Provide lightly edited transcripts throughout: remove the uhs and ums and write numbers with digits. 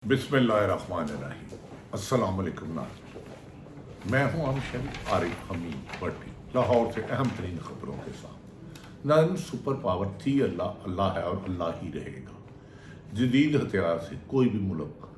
बिस्मिल्लाहिर्रहमानिर्रहीम। अस्सलाम वालेकुम नाज़रीन, मैं हूं शरीफ आरिफ हमीद भट्टी, लाहौर से अहम तरीन खबरों के साथ। नाज़रीन, सुपर पावर थी अल्लाह, अल्लाह है और अल्लाह ही रहेगा। जदीद हथियार से कोई भी मुल्क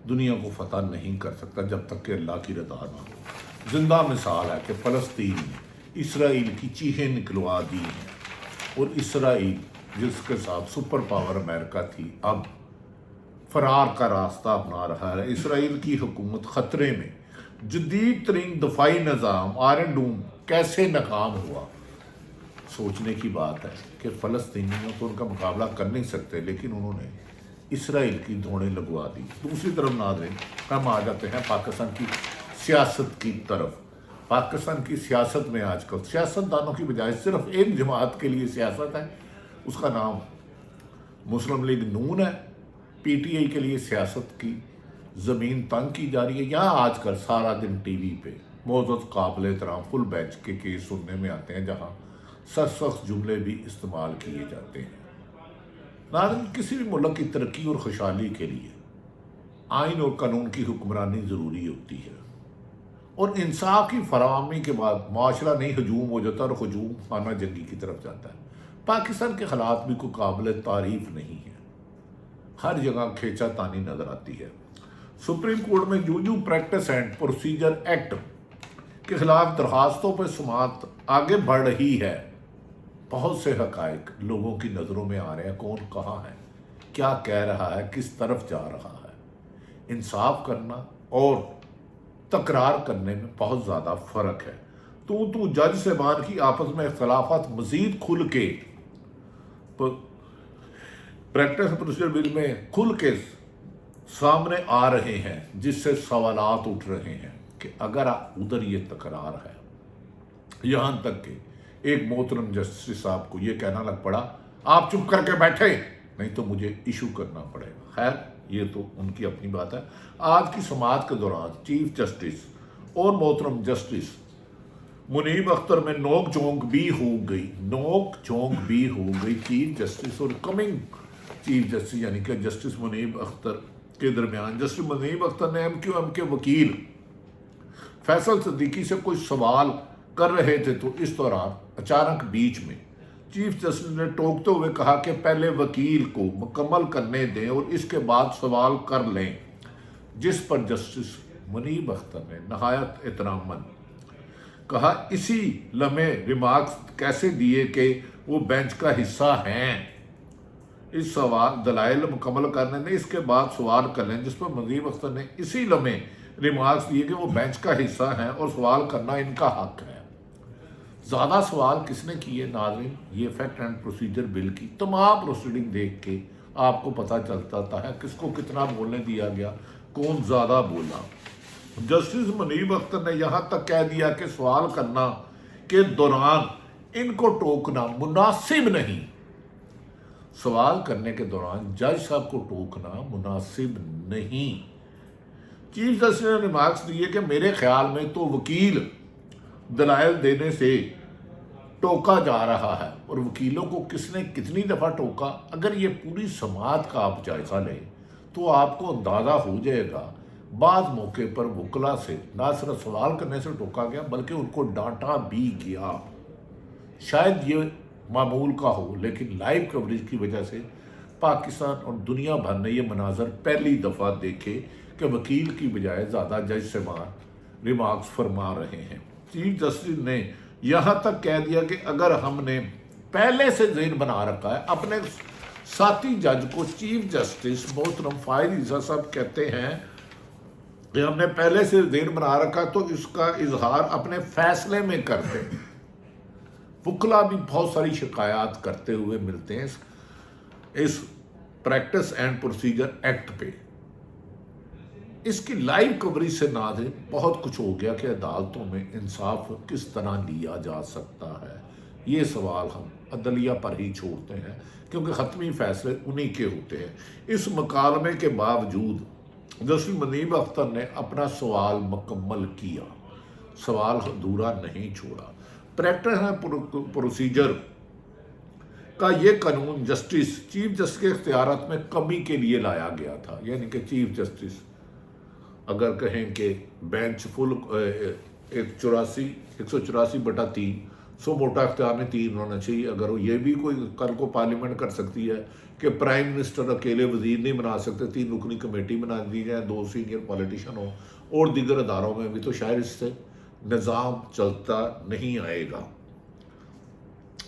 दुनिया को फतह नहीं कर सकता जब तक कि अल्लाह की रज़ा ना हो। जिंदा मिसाल है कि फ़लस्तीन ने इसराइल की चीखें निकलवा दी हैं और इसराइल जिसके साथ सुपर पावर अमेरिका थी अब फरार का रास्ता अपना रहा है। इसराइल की हुकूमत ख़तरे में। जदीद तरीन दफाई निज़ाम आयरन डोम कैसे नाकाम हुआ। सोचने की बात है कि फ़लस्तीनियों तो उनका मुकाबला कर नहीं सकते, लेकिन उन्होंने इसराइल की धौड़ें लगवा दी। दूसरी तरफ नाज़रीन, हम आ जाते हैं पाकिस्तान की सियासत की तरफ। पाकिस्तान की सियासत में आजकल सियासतदानों की बजाय सिर्फ एक जमात के लिए सियासत है, उसका नाम मुस्लिम लीग नून है। पीटीआई के लिए सियासत की ज़मीन तंग की जा रही है। यहाँ आजकल सारा दिन टीवी पे मौजूद काबिल एहतराम फुल बेंच के केस सुनने में आते हैं, जहाँ सख्त जुमले भी इस्तेमाल किए जाते हैं। नाज़रीन, किसी भी मुल्क की तरक्की और खुशहाली के लिए आइन और कानून की हुक्मरानी ज़रूरी होती है और इंसाफ की फराहमी के बाद माशरा नहीं हजूम हो जाता और हजूम खाना जंगी की तरफ जाता है। पाकिस्तान के हालात भी कोई काबिल तारीफ नहीं है, हर जगह खींचा तानी नजर आती है। सुप्रीम कोर्ट में yuzu practice and procedure act के खिलाफ दरखास्तों पर समाअत आगे बढ़ रही है। बहुत से हकायक लोगों की नज़रों में आ रहे हैं, कौन कहाँ है, क्या कह रहा है, किस तरफ जा रहा है। इंसाफ करना और तकरार करने में बहुत ज़्यादा फ़र्क है। तो जज साहबान की आपस में इख्तलाफात मज़ीद खुल के प्रैक्टिस प्रोसीजर बिल में खुल के सामने आ रहे हैं, जिससे सवालात उठ रहे हैं कि अगर उधर ये तकरार है, यहाँ तक कि एक मोहतरम जस्टिस साहब को ये कहना लग पड़ा आप चुप करके बैठे, नहीं तो मुझे इशू करना पड़ेगा। खैर, ये तो उनकी अपनी बात है। आज की समाअत के दौरान चीफ जस्टिस और मोहतरम जस्टिस मुनीब अख्तर में नोक झोंक भी हो गई चीफ जस्टिस और कमिंग चीफ जस्टिस यानी कि जस्टिस मुनीब अख्तर के दरमियान। जस्टिस मुनीब अख्तर ने एमक्यूएम के वकील फैसल सिद्दीकी से कोई सवाल कर रहे थे, तो इस दौरान अचानक बीच में चीफ जस्टिस ने टोकते हुए कहा कि पहले वकील को मुकम्मल करने दें और इसके बाद सवाल कर लें, जिस पर जस्टिस मुनीब अख्तर ने नहायत एहतरामन कहा इसी लम्हे रिमार्क्स कैसे दिए कि वो बेंच का हिस्सा हैं। इस सवाल दलाइल मुकम्मल करने ने इसके बाद सवाल कर लें, जिस पर मुनीब अख्तर ने इसी लम्हे रिमार्क्स दिए कि वो बेंच का हिस्सा हैं और सवाल करना इनका हक है। ज़्यादा सवाल किसने किए नाज़रीन, ये फैक्ट एंड प्रोसीजर बिल की तमाम प्रोसीडिंग देख के आपको पता चलता है किसको कितना बोलने दिया गया, कौन ज़्यादा बोला। जस्टिस मुनीब अख्तर ने यहाँ तक कह दिया कि सवाल करना के दौरान इनको टोकना मुनासिब नहीं। सवाल करने के दौरान जज साहब को टोकना मुनासिब नहीं। चीफ जस्टिस ने रिमार्क्स दिए कि मेरे ख्याल में तो वकील दलाइल देने से टोका जा रहा है, और वकीलों को किसने कितनी दफ़ा टोका, अगर ये पूरी समाअत का आप जायज़ा लें तो आपको अंदाज़ा हो जाएगा। बाद मौके पर वकला से ना सिर्फ सवाल करने से टोका गया बल्कि उनको डांटा भी गया। शायद ये मामूल का हो, लेकिन लाइव कवरेज की वजह से पाकिस्तान और दुनिया भर ने ये मनाजर पहली दफ़ा देखे कि वकील की बजाय ज़्यादा जज साहबान रिमार्क्स फरमा रहे हैं। चीफ जस्टिस ने यहाँ तक कह दिया कि अगर हमने पहले से ज़हन बना रखा है, अपने साथी जज को चीफ जस्टिस मोहतरम फायद ईसा साहब कहते हैं कि हमने पहले से ज़हन बना रखा, तो इसका इजहार अपने फैसले में करते हैं। वकला भी बहुत सारी शिकायत करते हुए मिलते हैं इस प्रैक्टिस एंड प्रोसीजर एक्ट पे। इसकी लाइव कवरेज से नाज़रीन बहुत कुछ हो गया कि अदालतों में इंसाफ किस तरह लिया जा सकता है। ये सवाल हम अदलिया पर ही छोड़ते हैं, क्योंकि ख़त्मी फैसले उन्हीं के होते हैं। इस मुकालमे के बावजूद जस्टिस मुनीब अख्तर ने अपना सवाल मुकम्मल किया, सवाल अधूरा नहीं छोड़ा। प्रैक्टिस एंड प्रोसीजर کا یہ قانون جسٹس چیف جسٹس کے اختیارات میں کمی کے لیے لایا گیا تھا، یعنی کہ چیف جسٹس اگر کہیں کہ بینچ فل 184/3 سو موٹا اختیار میں 3 ہونا چاہیے، اگر یہ بھی کوئی کل کو پارلیمنٹ کر سکتی ہے کہ پرائم منسٹر اکیلے وزیر نہیں بنا سکتے، 3 رکنی کمیٹی بنا دی جائے، 2 سینئر پولیٹیشین ہوں، اور دیگر اداروں میں بھی، تو شاید اس سے نظام چلتا نہیں آئے گا۔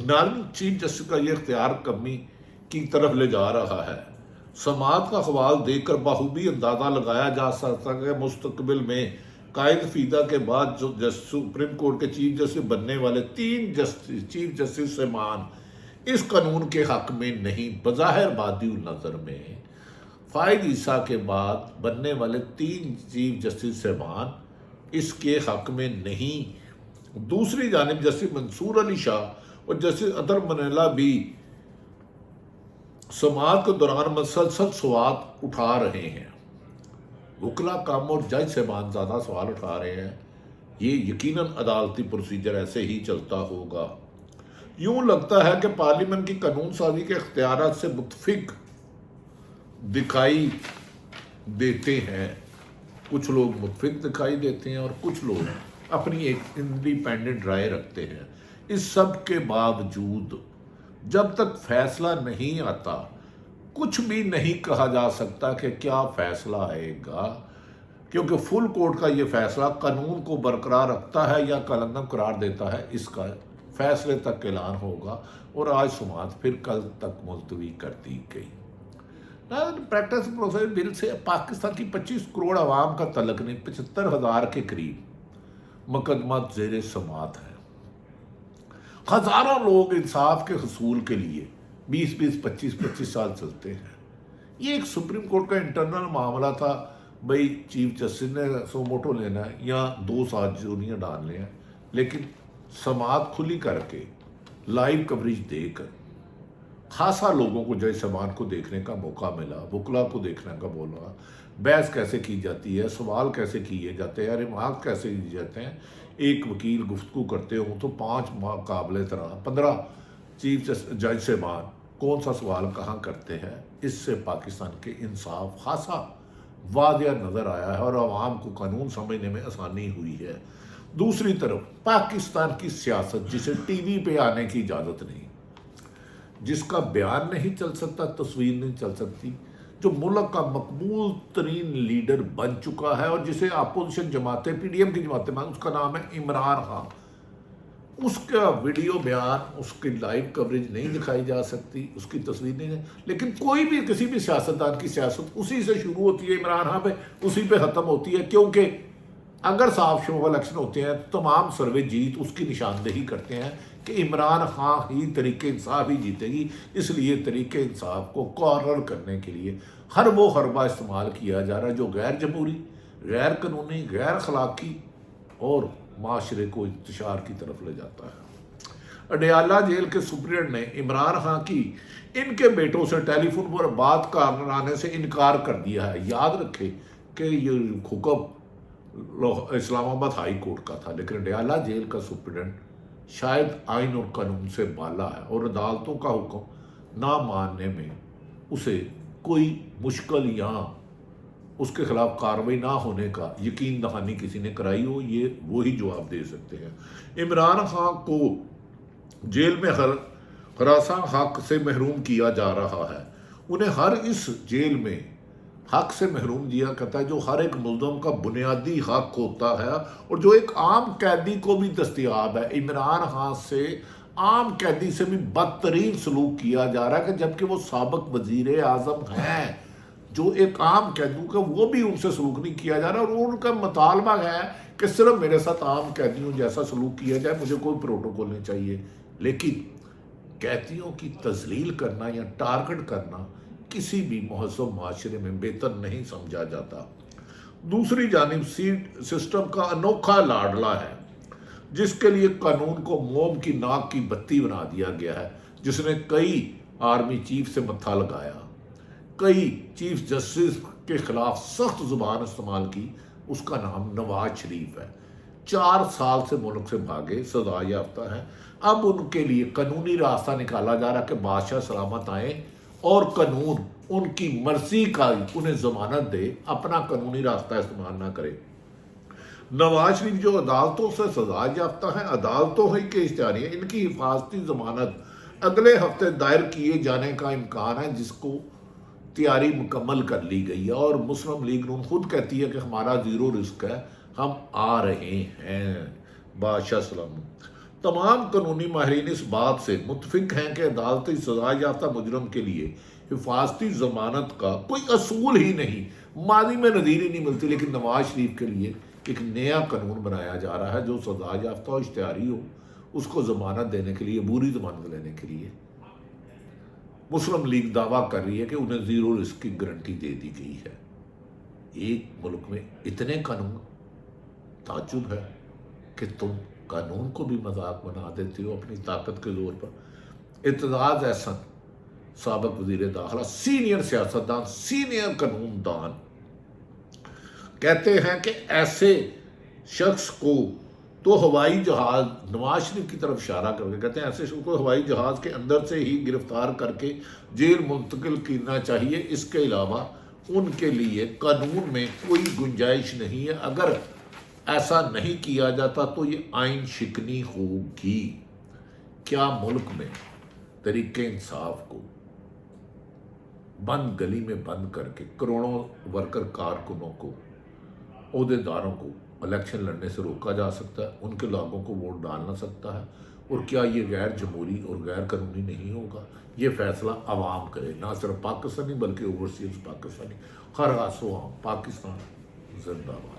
ناظرین، چیف جسٹس کا یہ اختیار کمی کی طرف لے جا رہا ہے۔ سماعت کا حوال دیکھ کر بخوبی اندازہ لگایا جا سکتا ہے کہ مستقبل میں قائد فیدہ کے بعد جو سپریم کورٹ کے چیف جسٹس بننے والے 3 چیف جسٹس سمان اس قانون کے حق میں نہیں۔ بظاہر بادی النظر میں فائد عیسیٰ کے بعد بننے والے 3 چیف جسٹس سمان اس کے حق میں نہیں۔ دوسری جانب جسٹس منصور علی شاہ اور جسٹس اطہر منیلا بھی سماعت کے دوران مسلسل سوالات اٹھا رہے ہیں۔ وکلا کم اور جج صاحبان زیادہ سوال اٹھا رہے ہیں، یہ یقیناً عدالتی پروسیجر ایسے ہی چلتا ہوگا۔ یوں لگتا ہے کہ پارلیمنٹ کی قانون سازی کے اختیارات سے متفق دکھائی دیتے ہیں، کچھ لوگ متفق دکھائی دیتے ہیں اور کچھ لوگ اپنی ایک انڈیپینڈنٹ رائے رکھتے ہیں۔ اس سب کے باوجود جب تک فیصلہ نہیں آتا کچھ بھی نہیں کہا جا سکتا کہ کیا فیصلہ آئے گا، کیونکہ فل کورٹ کا یہ فیصلہ قانون کو برقرار رکھتا ہے یا کلندم قرار دیتا ہے، اس کا فیصلے تک اعلان ہوگا، اور آج سماعت پھر کل تک ملتوی کر دی گئی۔ پریکٹس پروسیس بل سے پاکستان کی 25 کروڑ عوام کا تعلق نہیں، 75,000 کے قریب مقدمات زیر سماعت ہیں۔ ہزاروں لوگ انصاف کے حصول کے لیے 20-25 سال چلتے ہیں۔ یہ ایک سپریم کورٹ کا انٹرنل معاملہ تھا، بھئی چیف جسٹس نے سو موٹو لینا ہے یا 2 سال جونیاں ڈالنے ہیں، لیکن سماعت کھلی کر کے لائیو کوریج دے کر خاصا لوگوں کو جج صاحبان کو دیکھنے کا موقع ملا، وکلا کو دیکھنے کا موقع، بحث کیسے کی جاتی ہے، سوال کیسے کیے جاتے ہیں، ریمارک کیسے کیے جاتے ہیں۔ ایک وکیل گفتگو کرتے ہوں تو 5 مقابلے طرح 15 چیف جج صاحبان کون سا سوال کہاں کرتے ہیں، اس سے پاکستان کے انصاف خاصا واضح نظر آیا ہے اور عوام کو قانون سمجھنے میں آسانی ہوئی ہے۔ دوسری طرف پاکستان کی سیاست، جسے ٹی وی پہ آنے کی اجازت نہیں، جس کا بیان نہیں چل سکتا، تصویر نہیں چل سکتی، جو ملک کا مقبول ترین لیڈر بن چکا ہے اور جسے اپوزیشن جماعتیں پی ڈی ایم کی جماعتیں مان، اس کا نام ہے عمران خان، اس کا ویڈیو بیان، اس کی لائیو کوریج نہیں دکھائی جا سکتی، اس کی تصویر نہیں، لیکن کوئی بھی کسی بھی سیاستدان کی سیاست اسی سے شروع ہوتی ہے، عمران خان پہ اسی پہ ختم ہوتی ہے، کیونکہ اگر صاف شفاف الیکشن ہوتے ہیں تو تمام سروے جیت اس کی نشاندہی کرتے ہیں کہ عمران خان ہی تحریک انصاف ہی جیتے گی، اس لیے تحریک انصاف کو کارنر کرنے کے لیے ہر وہ حربہ استعمال کیا جا رہا ہے جو غیر جمہوری، غیر قانونی، غیر اخلاقی اور معاشرے کو انتشار کی طرف لے جاتا ہے۔ اڈیالہ جیل کے سپرنٹنڈنٹ نے عمران خان کی ان کے بیٹوں سے ٹیلی فون پر بات کرنے سے انکار کر دیا ہے۔ یاد رکھے کہ یہ حکم اسلام آباد ہائی کورٹ کا تھا، لیکن اڈیالہ جیل کا سپرنٹنڈنٹ شاید آئین اور قانون سے بالا ہے اور عدالتوں کا حکم نہ ماننے میں اسے کوئی مشکل یا اس کے خلاف کارروائی نہ ہونے کا یقین دہانی کسی نے کرائی ہو، یہ وہی جواب دے سکتے ہیں۔ عمران خان کو جیل میں ہراساں حق سے محروم کیا جا رہا ہے، انہیں ہر اس جیل میں حق سے محروم دیا کرتا ہے جو ہر ایک ملزم کا بنیادی حق ہوتا ہے اور جو ایک عام قیدی کو بھی دستیاب ہے۔ عمران خان سے عام قیدی سے بھی بدترین سلوک کیا جا رہا ہے، کہ جبکہ وہ سابق وزیر اعظم ہیں، جو ایک عام قیدیوں کا وہ بھی ان سے سلوک نہیں کیا جا رہا، اور ان کا مطالبہ ہے کہ صرف میرے ساتھ عام قیدیوں جیسا سلوک کیا جائے، مجھے کوئی پروٹوکول نہیں چاہیے۔ لیکن قیدیوں کی تذلیل کرنا یا ٹارگٹ کرنا کسی بھی مہذب معاشرے میں بہتر نہیں سمجھا جاتا۔ دوسری جانب سیٹ سسٹم کا انوکھا لاڈلا ہے، جس کے لیے قانون کو موم کی ناک کی بتی بنا دیا گیا ہے، جس نے کئی آرمی چیف سے متھا لگایا، کئی چیف جسٹس کے خلاف سخت زبان استعمال کی، اس کا نام نواز شریف ہے۔ 4 साल से मुल्क से भागे, सजा याफ्ता हैं। अब उनके लिए कानूनी रास्ता निकाला जा रहा है कि बादशाह सलामत आए और कानून उनकी मर्जी का उन्हें जमानत दे, अपना कानूनी रास्ता इस्तेमाल ना करे। नवाज शरीफ जो अदालतों से सजा याफ्ता है, अदालतों ही के इश्तिहारी हैं, इनकी हिफाजती जमानत अगले हफ्ते दायर किए जाने का इम्कान है, जिसको तैयारी मुकम्मल कर ली गई है। और मुस्लिम लीग नून खुद कहती है कि हमारा ज़ीरो रिस्क है, हम आ रहे हैं। बादशाह सलामत। तमाम कानूनी माहिरीन इस बात से मुतफिक हैं कि अदालती सजा याफ्ता मुजरम के लिए हिफाजती जमानत का कोई असूल ही नहीं, माजी में नज़ीर ही नहीं मिलती। लेकिन नवाज शरीफ के लिए एक नया कानून बनाया जा रहा है जो सजा याफ्ता और इश्तिहारी हो, उसको जमानत देने के लिए, बुरी जमानत लेने के लिए मुस्लिम लीग दावा कर रही है कि उन्हें ज़ीरो रिस्क की गारंटी दे दी गई है। एक मुल्क में इतने कानून, ताज्जुब है कि तुम कानून को भी मजाक बना देते हो अपनी ताकत के जोर पर। इत्तेजाज एहसन साबिक वज़ीर दाखिला, सीनियर सियासतदान, सीनियर कानूनदान, कहते हैं कि ऐसे शख्स को तो हवाई जहाज, नवाज शरीफ की तरफ इशारा करके कहते हैं ऐसे शख्स को हवाई जहाज के अंदर से ही गिरफ्तार करके जेल मुंतकिल करना चाहिए। इसके अलावा उनके लिए कानून में कोई गुंजाइश नहीं है। अगर ऐसा नहीं किया जाता तो ये आइन शिकनी होगी। क्या मुल्क में तरीके इंसाफ को बंद गली में बंद करके करोड़ों वर्कर कारकुनों को, ओहदेदारों को इलेक्शन लड़ने से रोका जा सकता है, उनके लोगों को वोट डालना सकता है? और क्या ये गैर जमहूरी और गैर कानूनी नहीं होगा? ये फैसला आवाम करे, ना सिर्फ पाकिस्तानी बल्कि ओवरसीज पाकिस्तानी। हर हासो पाकिस्तान जिंदाबाद।